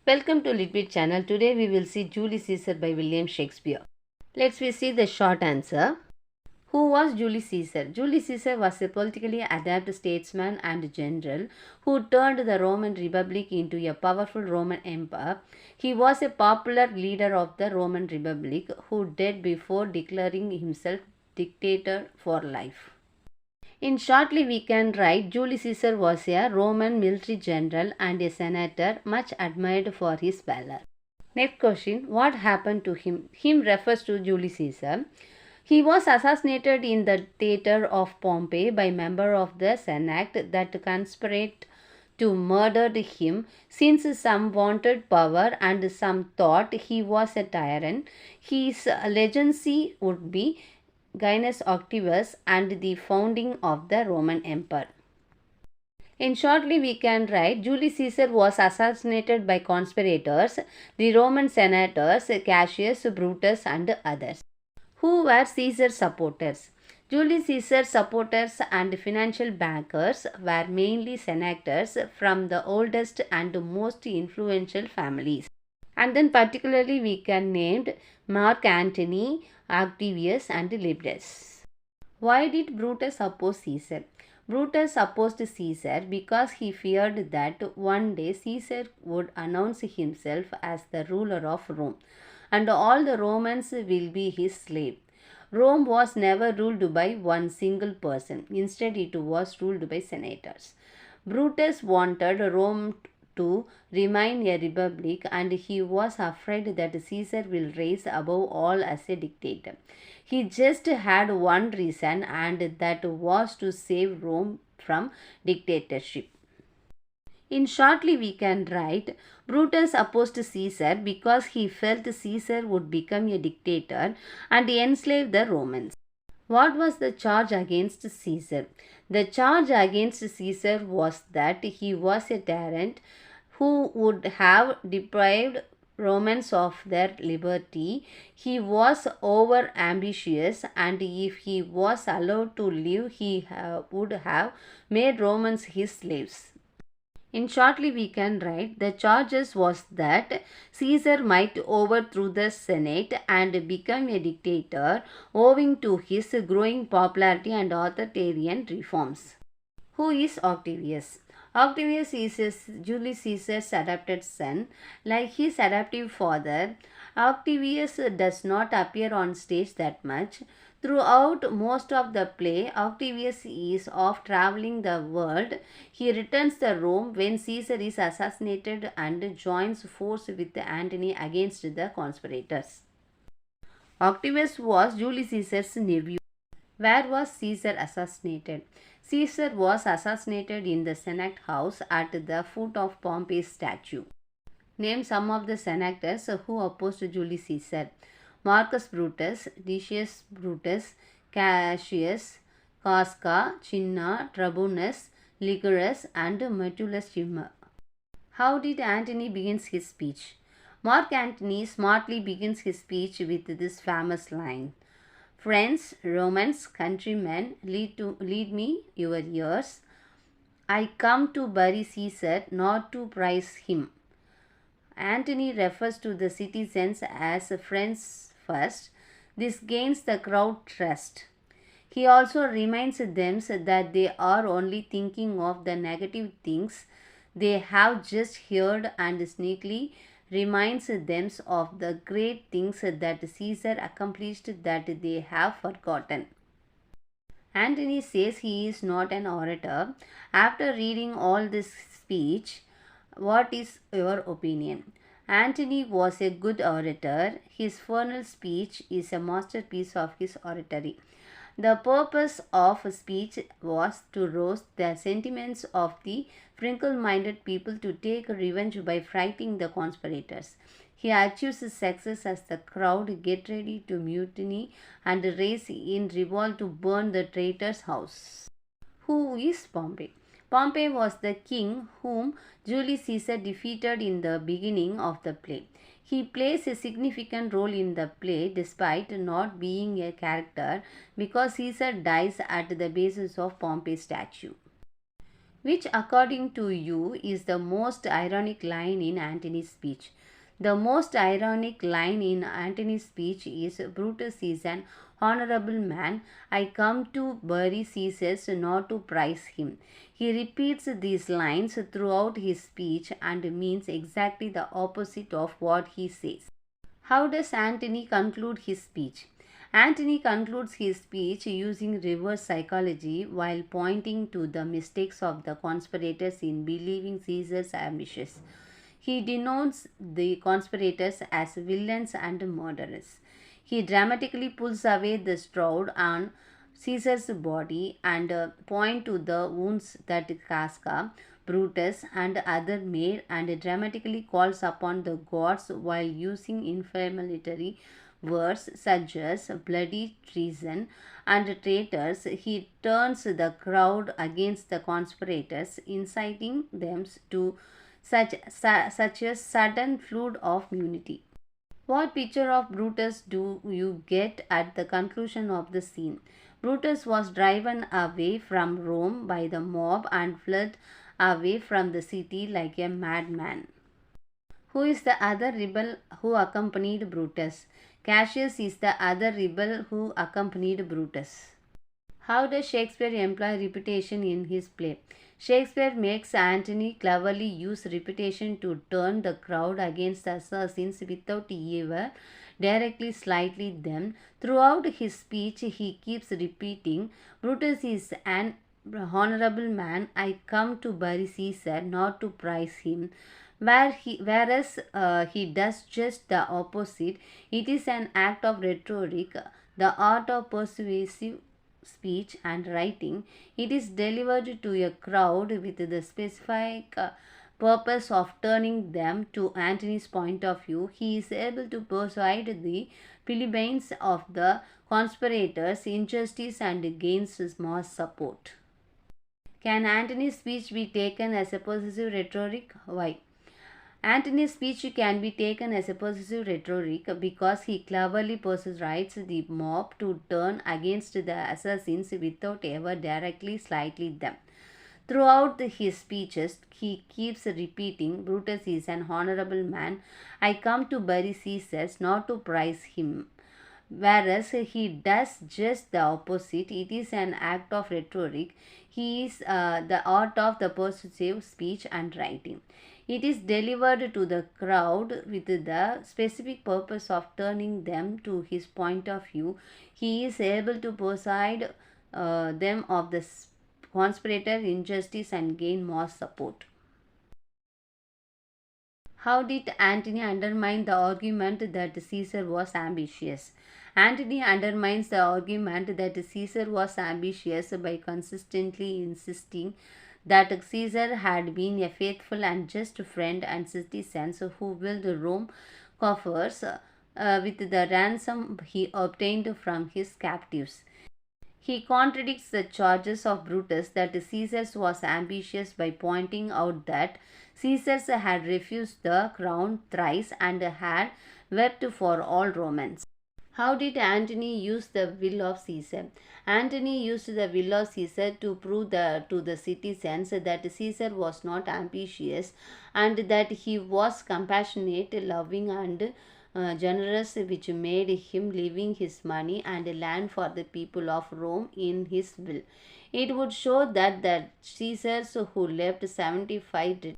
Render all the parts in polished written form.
Welcome to Litbit channel. Today we will see Julius Caesar by William Shakespeare. Let's see the short answer. Who was Julius Caesar? Julius Caesar was a politically adept statesman and general who turned the Roman Republic into a powerful Roman empire. He was a popular leader of the Roman Republic who died before declaring himself dictator for life. In shortly we can write Julius Caesar was a Roman military general and a senator much admired for his valor. Next question, what happened to him? Him refers to Julius Caesar. He was assassinated in the theatre of Pompeii by member of the Senate that conspired to murder him, since some wanted power and some thought he was a tyrant. His legacy would be Gaius Octavius and the founding of the Roman Empire. In shortly we can write Julius Caesar was assassinated by conspirators, the Roman senators Cassius, Brutus and others. Who were Caesar's supporters? Julius Caesar's supporters and financial backers were mainly senators from the oldest and most influential families. And then particularly we can name Mark Antony, Octavius and Lepidus. Why did Brutus oppose Caesar? Brutus opposed Caesar because he feared that one day Caesar would announce himself as the ruler of Rome and all the Romans will be his slave. Rome was never ruled by one single person. Instead, it was ruled by senators. Brutus wanted Rome to remain a republic and he was afraid that Caesar will rise above all as a dictator. He just had one reason, and that was to save Rome from dictatorship. In shortly we can write Brutus opposed Caesar because he felt Caesar would become a dictator and enslave the Romans. What was the charge against Caesar? The charge against Caesar was that he was a tyrant who would have deprived Romans of their liberty. He was over ambitious, and if he was allowed to live, he would have made Romans his slaves. In shortly we can write the charges was that Caesar might overthrow the Senate and become a dictator owing to his growing popularity and authoritarian reforms. Who is Octavius? Octavius is Julius Caesar's adopted son. Like his adoptive father, Octavius does not appear on stage that much. Throughout most of the play, Octavius is off traveling the world. He returns to Rome when Caesar is assassinated and joins force with Antony against the conspirators. Octavius was Julius Caesar's nephew. Where was Caesar assassinated? Caesar was assassinated in the Senate house at the foot of Pompey's statue. Name some of the senators who opposed Julius Caesar. Marcus Brutus, Decius Brutus, Cassius, Casca, Cinna, Tribunus, Ligurus and Metellus Cimber. How did Antony begin his speech? Mark Antony smartly begins his speech with this famous line. Friends, Romans, countrymen, lead me your ears. I come to bury Caesar, not to praise him. Antony refers to the citizens as friends first. This gains the crowd trust. He also reminds them that they are only thinking of the negative things they have just heard and sneakily reminds them of the great things that Caesar accomplished that they have forgotten. Antony says he is not an orator. After reading all this speech, what is your opinion? Antony was a good orator. His final speech is a masterpiece of his oratory. The purpose of speech was to rouse the sentiments of the fickle-minded people to take revenge by frightening the conspirators. He achieves success as the crowd get ready to mutiny and race in revolt to burn the traitor's house. Who is Pompey? Pompey was the king whom Julius Caesar defeated in the beginning of the play. He plays a significant role in the play despite not being a character because Caesar dies at the basis of Pompey's statue. Which, according to you, is the most ironic line in Antony's speech? The most ironic line in Antony's speech is Brutus is an honorable man. I come to bury Caesar, not to prize him. He repeats these lines throughout his speech and means exactly the opposite of what he says. How does Antony conclude his speech? Antony concludes his speech using reverse psychology while pointing to the mistakes of the conspirators in believing Caesar's ambitious. He denotes the conspirators as villains and murderers. He dramatically pulls away the shroud on Caesar's body and point to the wounds that Casca, Brutus, and others made, and dramatically calls upon the gods while using inflammatory words such as bloody treason and traitors. He turns the crowd against the conspirators, inciting them to such a sudden flood of unity. What picture of Brutus do you get at the conclusion of the scene? Brutus was driven away from Rome by the mob and fled away from the city like a madman. Who is the other rebel who accompanied Brutus? Cassius is the other rebel who accompanied Brutus. How does Shakespeare employ repetition in his play? Shakespeare makes Antony cleverly use repetition to turn the crowd against the assassins without ever directly slighting them. Throughout his speech, he keeps repeating, Brutus is an honorable man. I come to bury Caesar, not to prize him. Whereas he does just the opposite. It is an act of rhetoric, the art of persuasive speech and writing. It is delivered to a crowd with the specific purpose of turning them to Antony's point of view. He is able to persuade the plebeians of the conspirators' injustice and gains mass support. Can Antony's speech be taken as a possessive rhetoric? Why? Antony's speech can be taken as a possessive rhetoric because he cleverly persuades the mob to turn against the assassins without ever directly slighting them. Throughout his speeches, he keeps repeating, Brutus is an honorable man. I come to bury Caesar, not to prize him. Whereas he does just the opposite. It is an act of rhetoric. He is the art of the persuasive speech and writing. It is delivered to the crowd with the specific purpose of turning them to his point of view. He is able to persuade them of the conspirator injustice and gain more support. How did Antony undermine the argument that Caesar was ambitious? Antony undermines the argument that Caesar was ambitious by consistently insisting that Caesar had been a faithful and just friend and citizen who built Rome coffers with the ransom he obtained from his captives. He contradicts the charges of Brutus that Caesar was ambitious by pointing out that Caesar had refused the crown thrice and had wept for all Romans. How did Antony use the will of Caesar? Antony used the will of Caesar to prove to the citizens that Caesar was not ambitious and that he was compassionate, loving, and generous, which made him leaving his money and land for the people of Rome in his will. It would show that the Caesars who left 75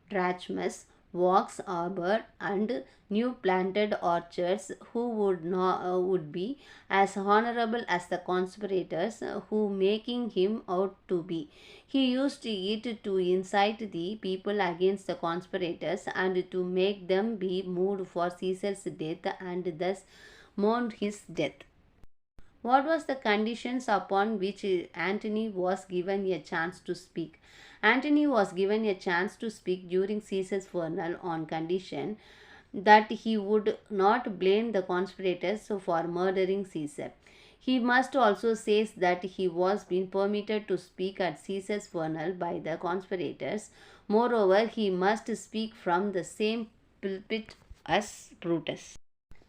drachmas, walks arbor, and new planted orchards, who would be as honorable as the conspirators who making him out to be. He used it to incite the people against the conspirators and to make them be moved for Caesar's death and thus mourn his death. What was the conditions upon which Antony was given a chance to speak? Antony was given a chance to speak during Caesar's funeral on condition that he would not blame the conspirators for murdering Caesar. He must also say that he was being permitted to speak at Caesar's funeral by the conspirators. Moreover, he must speak from the same pulpit as Brutus.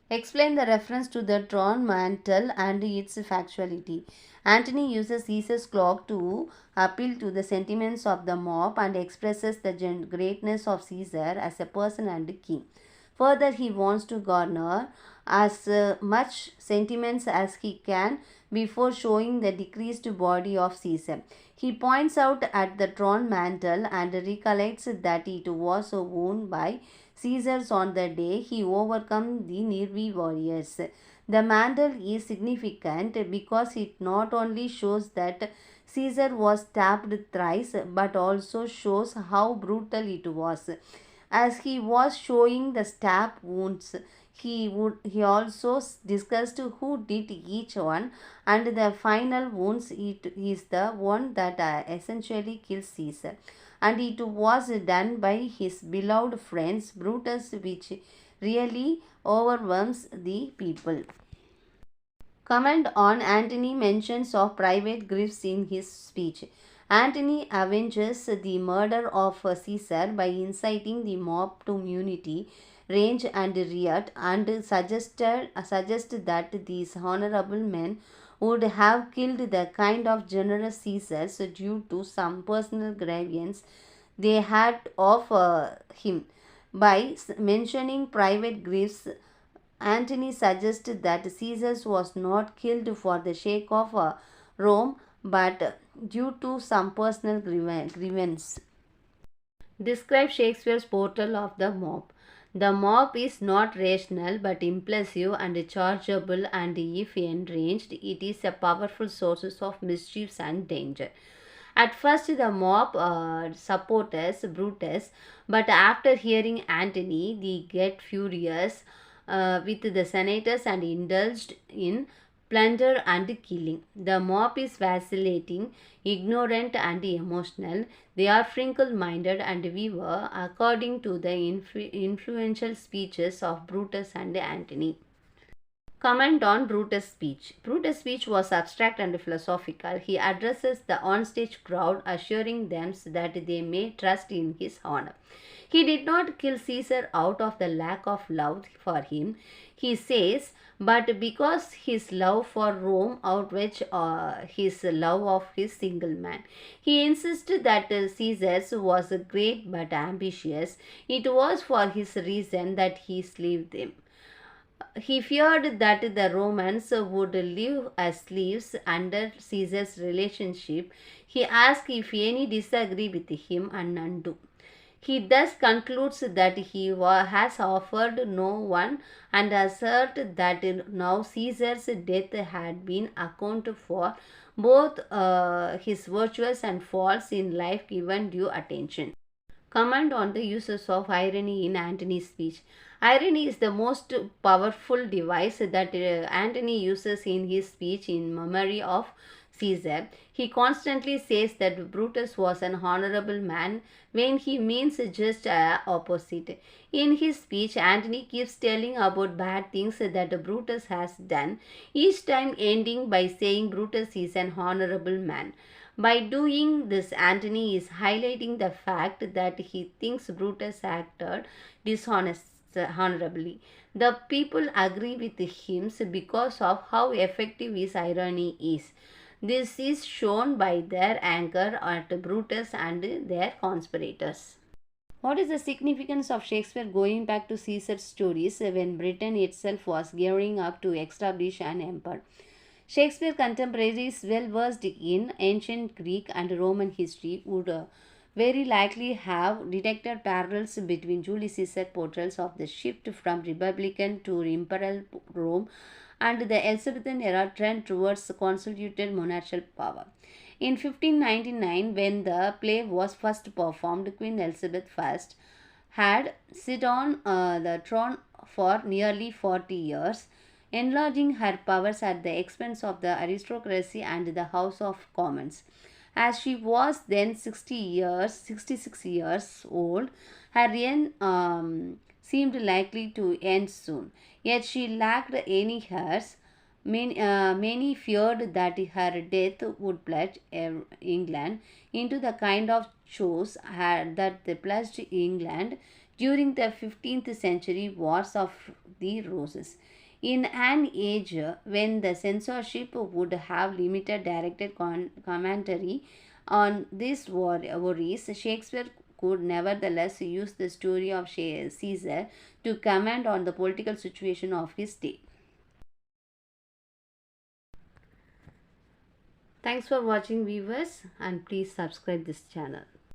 Explain the reference to the drawn mantle and its factuality. Antony uses Caesar's clock to appeal to the sentiments of the mob and expresses the greatness of Caesar as a person and king. Further, he wants to garner as much sentiments as he can before showing the decreased body of Caesar. He points out at the drawn mantle and recollects that it was worn by Caesars on the day he overcame the Nervi warriors. The mantle is significant because it not only shows that Caesar was stabbed thrice but also shows how brutal it was. As he was showing the stab wounds, he also discussed who did each one, and the final wounds it is the one that essentially kills Caesar, and it was done by his beloved friends Brutus, which really overwhelms the people. Comment on Antony mentions of private griefs in his speech. Antony avenges the murder of Caesar by inciting the mob to mutiny, rage and riot, and suggests that these honorable men would have killed the kind of generous Caesars due to some personal grievance they had of him. By mentioning private griefs, Antony suggested that Caesar was not killed for the sake of Rome but due to some personal grievance. Describe Shakespeare's portrayal of the mob. The mob is not rational but impulsive and chargeable, and if enraged, it is a powerful source of mischiefs and danger. At first, the mob supporters Brutus, but after hearing Antony, they get furious with the senators and indulged in plunder and killing. The mob is vacillating, ignorant, and emotional. They are fickle minded and waver, according to the influential speeches of Brutus and Antony. Comment on Brutus' speech. Brutus' speech was abstract and philosophical. He addresses the onstage crowd, assuring them that they may trust in his honor. He did not kill Caesar out of the lack of love for him, he says, but because his love for Rome outweighed his love of his single man. He insisted that Caesar was great but ambitious. It was for his reason that he slaved them. He feared that the Romans would live as slaves under Caesar's relationship. He asked if any disagree with him and none do. He thus concludes that he has offered no one and asserts that now Caesar's death had been accounted for, both his virtues and faults in life given due attention. Comment on the uses of irony in Antony's speech. Irony is the most powerful device that Antony uses in his speech in memory of Caesar. He constantly says that Brutus was an honorable man when he means just opposite. In his speech, Antony keeps telling about bad things that Brutus has done, each time ending by saying Brutus is an honorable man. By doing this, Antony is highlighting the fact that he thinks Brutus acted dishonorably. The people agree with him because of how effective his irony is. This is shown by their anger at Brutus and their conspirators. What is the significance of Shakespeare going back to Caesar's stories when Britain itself was gearing up to establish an empire? Shakespeare's contemporaries, well versed in ancient Greek and Roman history, would very likely have detected parallels between Julius Caesar's portrayals of the shift from republican to imperial Rome and the Elizabethan era trend towards constituted monarchical power. In 1599, when the play was first performed, Queen Elizabeth I had sit on the throne for nearly 40 years, enlarging her powers at the expense of the aristocracy and the House of Commons. As she was then 66 years old, her reign seemed likely to end soon. Yet she lacked any heirs. Many feared that her death would plunge England into the kind of chaos that plunged England during the 15th century wars of the Roses. In an age when the censorship would have limited directed commentary on these worries, Shakespeare could nevertheless use the story of Caesar to comment on the political situation of his day. Thanks for watching, viewers, and please subscribe this channel.